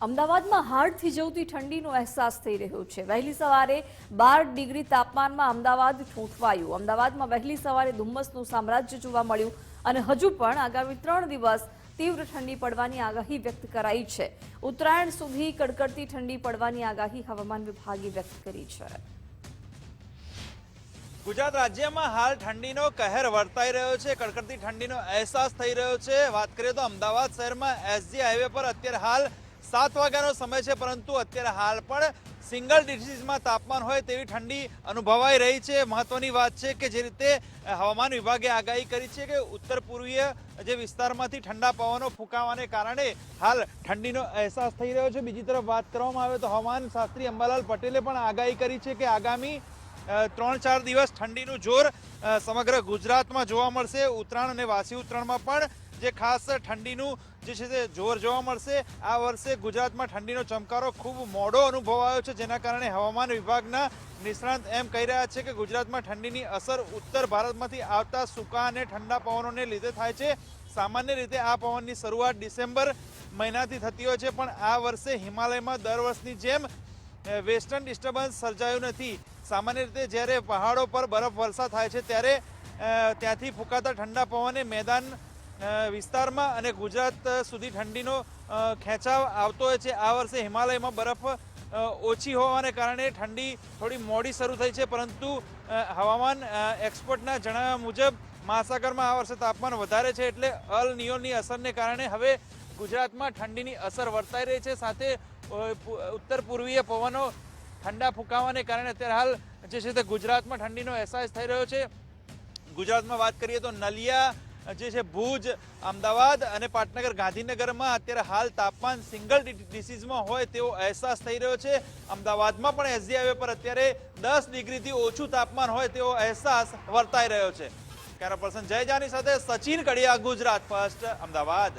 અમદાવાદમાં હાડ થીજવતી ઠંડીનો અહેસાસ થઈ રહ્યો છે। વહેલી સવારે 12 ડિગ્રી તાપમાનમાં અમદાવાદ ઠૂંઠવાયું। અમદાવાદમાં વહેલી સવારે ધુમ્મસનું સામ્રાજ્ય જોવા મળ્યું અને હજુ પણ આગામી 3 દિવસ તીવ્ર ઠંડી પડવાની આગાહી વ્યક્ત કરાઈ છે। ઉત્તરાયણ સુધી કડકડતી ઠંડી પડવાની આગાહી હવામાન વિભાગે વ્યક્ત કરી છે। ગુજરાત રાજ્યમાં હાલ ઠંડીનો કહેર વર્તાઈ રહ્યો છે। કડકડતી ઠંડીનો અહેસાસ થઈ રહ્યો છે। વાત કરીએ તો અમદાવાદ શહેરમાં એસજી હાઈવે પર અત્યારે હાલ 7 વાગ્યાનો સમય છે, પરંતુ અત્યારે હાલ પણ સિંગલ ડિજિટમાં તાપમાન હોય તેવી ઠંડી અનુભવાઈ રહી છે। મહત્વની વાત છે કે જે રીતે હવામાન વિભાગે આગાહી કરી છે કે ઉત્તર પૂર્વીય જે વિસ્તારમાંથી ઠંડા પવનો ફૂંકાવાને કારણે હાલ ઠંડીનો અહેસાસ થઈ રહ્યો છે। બીજી તરફ વાત કરવામાં આવે તો હવામાન શાસ્ત્રી અંબાલાલ પટેલે પણ આગાહી કરી છે કે આગામી 3-4 દિવસ ઠંડીનું જોર સમગ્ર ગુજરાતમાં જોવા મળશે। ઉત્તરાયણ અને વાસી ઉત્તરાયણમાં પણ જે ખાસ ઠંડીનું જે છે તે જોર જોવા મળશે। આ વર્ષે ગુજરાતમાં ઠંડીનો ચમકારો ખૂબ મોડો અનુભવાયો છે, જેના કારણે હવામાન વિભાગના નિષ્ણાત એમ કહી રહ્યા છે કે ગુજરાતમાં ઠંડીની અસર ઉત્તર ભારતમાંથી આવતા સૂકા અને ઠંડા પવનોને લીધે થાય છે। સામાન્ય રીતે આ પવનની શરૂઆત ડિસેમ્બર મહિનાથી થતી હોય છે, પણ આ વર્ષે હિમાલયમાં દર વર્ષની જેમ વેસ્ટર્ન ડિસ્ટર્બન્સ સર્જાયું નથી। સામાન્ય રીતે જ્યારે પહાડો પર બરફ વર્ષા થાય છે ત્યારે ત્યાંથી ફૂંકાતા ઠંડા પવને મેદાન વિસ્તારમાં અને ગુજરાત સુધી ઠંડીનો ખેંચાવ આવતો હોય છે। આ વર્ષે હિમાલયમાં બરફ ઓછી હોવાને કારણે ઠંડી થોડી મોડી શરૂ થઈ છે, પરંતુ હવામાન એક્સપર્ટના જણાવ્યા મુજબ મહાસાગરમાં આ વર્ષે તાપમાન વધારે છે, એટલે અલ નિયોની અસરને કારણે હવે ગુજરાતમાં ઠંડીની અસર વર્તાઈ રહી છે। સાથે ઉત્તર પૂર્વીય પવનો ઠંડા ફૂંકાવાને કારણે અત્યારે હાલ જે છે તે ગુજરાતમાં ઠંડીનો અહેસાસ થઈ રહ્યો છે। ગુજરાતમાં વાત કરીએ તો નલિયા જે છે ભુજ, અમદાવાદ અને પાટનગર, ગાંધીનગરમાં અત્યારે હાલ તાપમાન સિંગલ ડિજિટમાં હોય તેવો અહેસાસ થઈ રહ્યો છે। અમદાવાદમાં પણ એસજી હાઈવે પર અત્યારે 10 ડિગ્રીથી ઓછું તાપમાન હોય તેવો અહેસાસ વર્તાઈ રહ્યો છે। કેમેરા પર્સન જય જાની સાથે સચિન કડિયા, ગુજરાત ફર્સ્ટ, અમદાવાદ।